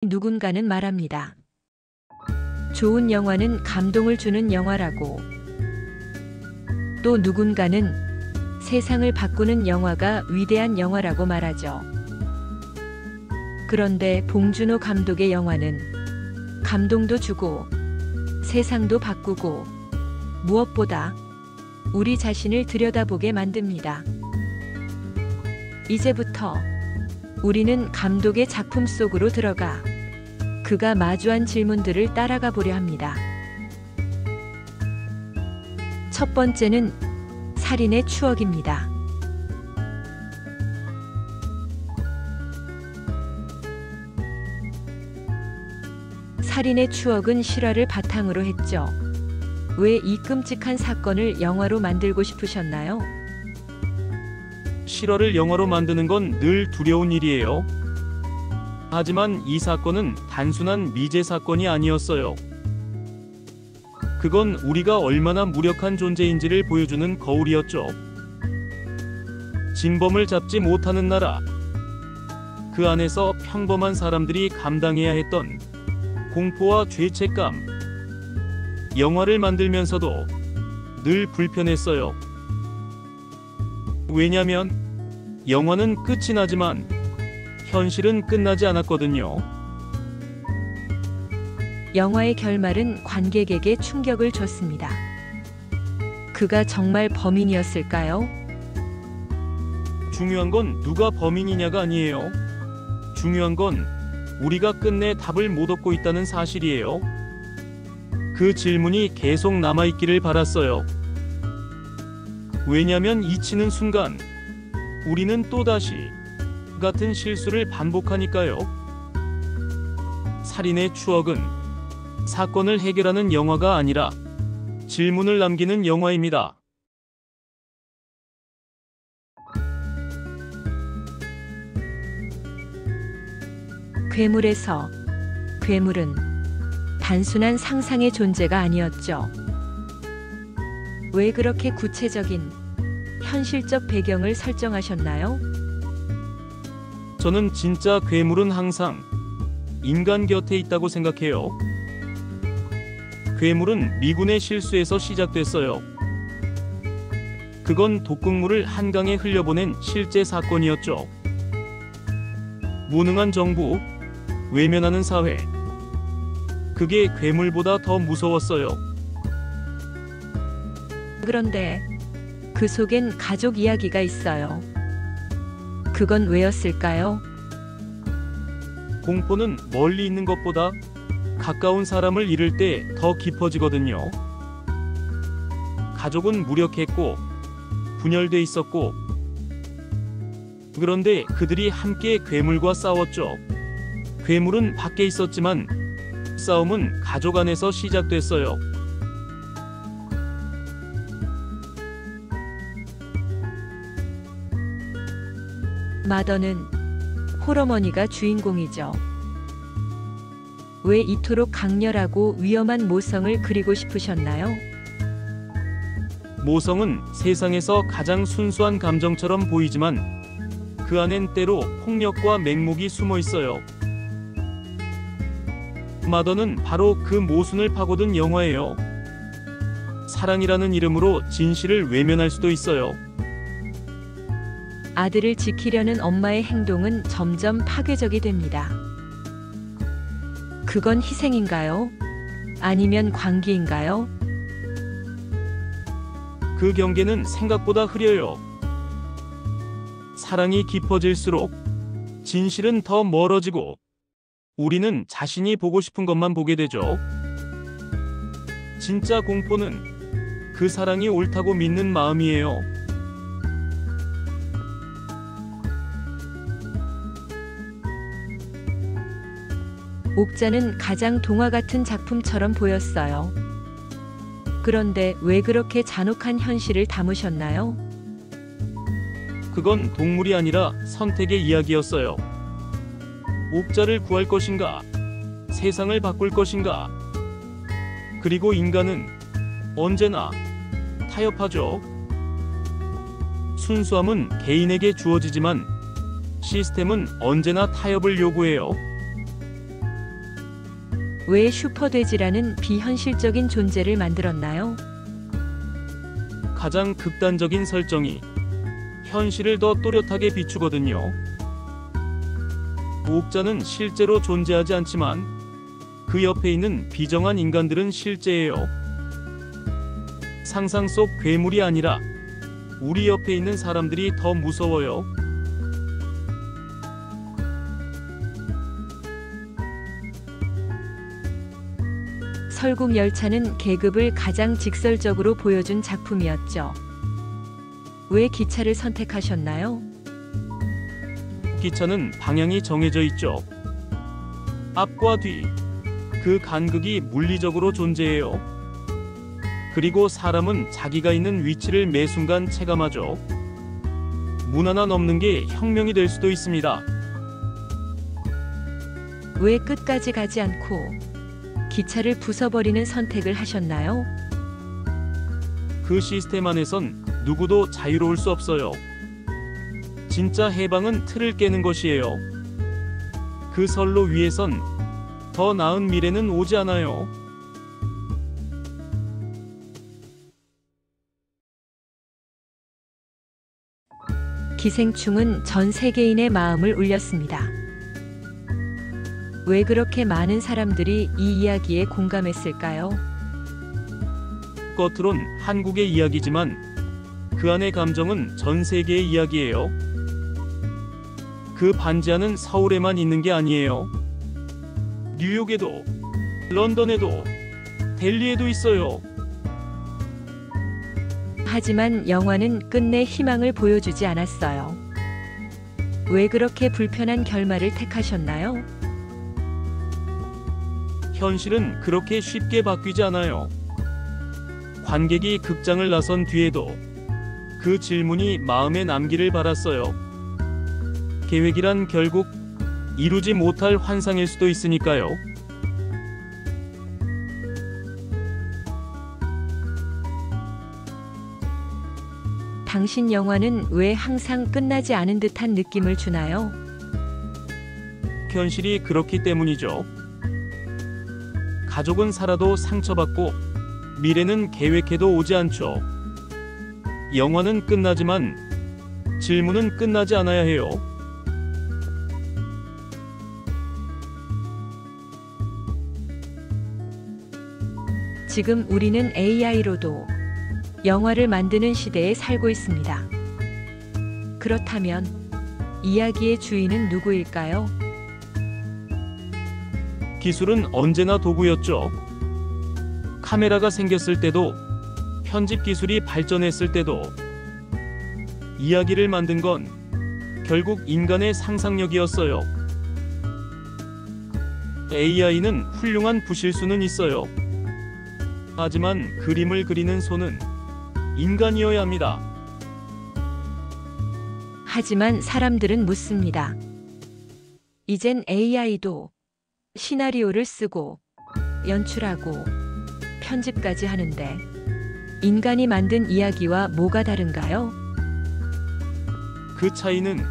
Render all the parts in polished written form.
누군가는 말합니다. 좋은 영화는 감동을 주는 영화라고. 또 누군가는 세상을 바꾸는 영화가 위대한 영화라고 말하죠. 그런데 봉준호 감독의 영화는 감동도 주고 세상도 바꾸고 무엇보다 우리 자신을 들여다보게 만듭니다. 이제부터 우리는 감독의 작품 속으로 들어가 그가 마주한 질문들을 따라가 보려 합니다. 첫 번째는 살인의 추억입니다. 살인의 추억은 실화를 바탕으로 했죠. 왜 이 끔찍한 사건을 영화로 만들고 싶으셨나요? 실화를 영화로 만드는 건 늘 두려운 일이에요. 하지만 이 사건은 단순한 미제 사건이 아니었어요. 그건 우리가 얼마나 무력한 존재인지를 보여주는 거울이었죠. 진범을 잡지 못하는 나라. 그 안에서 평범한 사람들이 감당해야 했던 공포와 죄책감. 영화를 만들면서도 늘 불편했어요. 왜냐면 영화는 끝이 나지만 현실은 끝나지 않았거든요. 영화의 결말은 관객에게 충격을 줬습니다. 그가 정말 범인이었을까요? 중요한 건 누가 범인이냐가 아니에요. 중요한 건 우리가 끝내 답을 못 얻고 있다는 사실이에요. 그 질문이 계속 남아있기를 바랐어요. 왜냐면 잊히는 순간 우리는 또다시 같은 실수를 반복하니까요. 살인의 추억은 사건을 해결하는 영화가 아니라 질문을 남기는 영화입니다. 괴물에서 괴물은 단순한 상상의 존재가 아니었죠. 왜 그렇게 구체적인 현실적 배경을 설정하셨나요? 저는 진짜 괴물은 항상 인간 곁에 있다고 생각해요. 괴물은 미군의 실수에서 시작됐어요. 그건 독극물을 한강에 흘려보낸 실제 사건이었죠. 무능한 정부, 외면하는 사회. 그게 괴물보다 더 무서웠어요. 그런데 그 속엔 가족 이야기가 있어요. 그건 왜였을까요? 공포는 멀리 있는 것보다 가까운 사람을 잃을 때 더 깊어지거든요. 가족은 무력했고 분열돼 있었고, 그런데 그들이 함께 괴물과 싸웠죠. 괴물은 밖에 있었지만 싸움은 가족 안에서 시작됐어요. 마더는 홀어머니가 주인공이죠. 왜 이토록 강렬하고 위험한 모성을 그리고 싶으셨나요? 모성은 세상에서 가장 순수한 감정처럼 보이지만 그 안엔 때로 폭력과 맹목이 숨어 있어요. 마더는 바로 그 모순을 파고든 영화예요. 사랑이라는 이름으로 진실을 외면할 수도 있어요. 아들을 지키려는 엄마의 행동은 점점 파괴적이 됩니다. 그건 희생인가요? 아니면 광기인가요? 그 경계는 생각보다 흐려요. 사랑이 깊어질수록 진실은 더 멀어지고 우리는 자신이 보고 싶은 것만 보게 되죠. 진짜 공포는 그 사랑이 옳다고 믿는 마음이에요. 옥자는 가장 동화 같은 작품처럼 보였어요. 그런데 왜 그렇게 잔혹한 현실을 담으셨나요? 그건 동물이 아니라 선택의 이야기였어요. 옥자를 구할 것인가? 세상을 바꿀 것인가? 그리고 인간은 언제나 타협하죠. 순수함은 개인에게 주어지지만 시스템은 언제나 타협을 요구해요. 왜 슈퍼돼지라는 비현실적인 존재를 만들었나요? 가장 극단적인 설정이 현실을 더 또렷하게 비추거든요. 무혹자는 실제로 존재하지 않지만 그 옆에 있는 비정한 인간들은 실제예요. 상상 속 괴물이 아니라 우리 옆에 있는 사람들이 더 무서워요. 설국열차는 계급을 가장 직설적으로 보여준 작품이었죠. 왜 기차를 선택하셨나요? 기차는 방향이 정해져 있죠. 앞과 뒤, 그 간극이 물리적으로 존재해요. 그리고 사람은 자기가 있는 위치를 매 순간 체감하죠. 문 하나 넘는 게 혁명이 될 수도 있습니다. 왜 끝까지 가지 않고 기차를 부숴버리는 선택을 하셨나요? 그 시스템 안에선 누구도 자유로울 수 없어요. 진짜 해방은 틀을 깨는 것이에요. 그 선로 위에선 더 나은 미래는 오지 않아요. 기생충은 전 세계인의 마음을 울렸습니다. 왜 그렇게 많은 사람들이 이 이야기에 공감했을까요? 겉으론 한국의 이야기지만 그 안의 감정은 전 세계의 이야기예요. 그 반지하는 서울에만 있는 게 아니에요. 뉴욕에도, 런던에도, 델리에도 있어요. 하지만 영화는 끝내 희망을 보여주지 않았어요. 왜 그렇게 불편한 결말을 택하셨나요? 현실은 그렇게 쉽게 바뀌지 않아요. 관객이 극장을 나선 뒤에도 그 질문이 마음에 남기를 바랐어요. 계획이란 결국 이루지 못할 환상일 수도 있으니까요. 당신 영화는 왜 항상 끝나지 않은 듯한 느낌을 주나요? 현실이 그렇기 때문이죠. 가족은 살아도 상처받고 미래는 계획해도 오지 않죠. 영화는 끝나지만 질문은 끝나지 않아야 해요. 지금 우리는 AI로도 영화를 만드는 시대에 살고 있습니다. 그렇다면 이야기의 주인은 누구일까요? 기술은 언제나 도구였죠. 카메라가 생겼을 때도, 편집 기술이 발전했을 때도 이야기를 만든 건 결국 인간의 상상력이었어요. AI는 훌륭한 부실수는 있어요. 하지만 그림을 그리는 손은 인간이어야 합니다. 하지만 사람들은 묻습니다. 이젠 AI도 시나리오를 쓰고 연출하고 편집까지 하는데 인간이 만든 이야기와 뭐가 다른가요? 그 차이는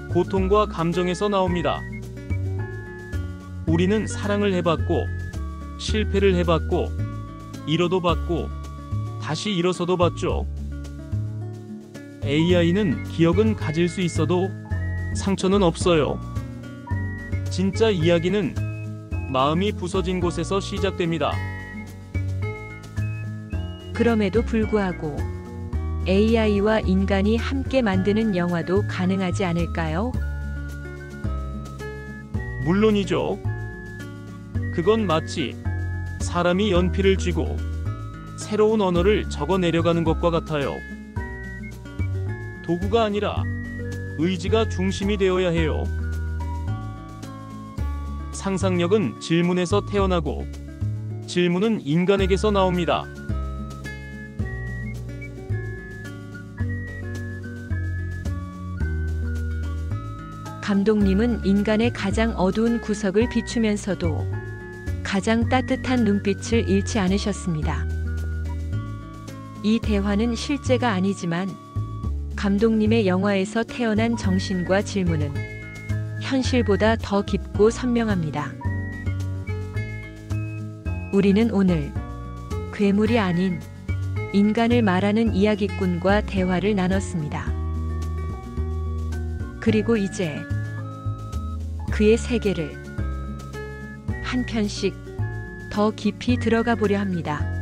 고통과 감정에서 나옵니다. 우리는 사랑을 해봤고, 실패를 해봤고, 잃어도 봤고, 다시 일어서도 봤죠. AI는 기억은 가질 수 있어도 상처는 없어요. 진짜 이야기는 마음이 부서진 곳에서 시작됩니다. 그럼에도 불구하고 AI와 인간이 함께 만드는 영화도 가능하지 않을까요? 물론이죠. 그건 마치 사람이 연필을 쥐고 새로운 언어를 적어 내려가는 것과 같아요. 도구가 아니라 의지가 중심이 되어야 해요. 상상력은 질문에서 태어나고 질문은 인간에게서 나옵니다. 감독님은 인간의 가장 어두운 구석을 비추면서도 가장 따뜻한 눈빛을 잃지 않으셨습니다. 이 대화는 실제가 아니지만 감독님의 영화에서 태어난 정신과 질문은 현실보다 더 깊고 선명합니다. 우리는 오늘 괴물이 아닌 인간을 말하는 이야기꾼과 대화를 나눴습니다. 그리고 이제 그의 세계를 한 편씩 더 깊이 들어가 보려 합니다.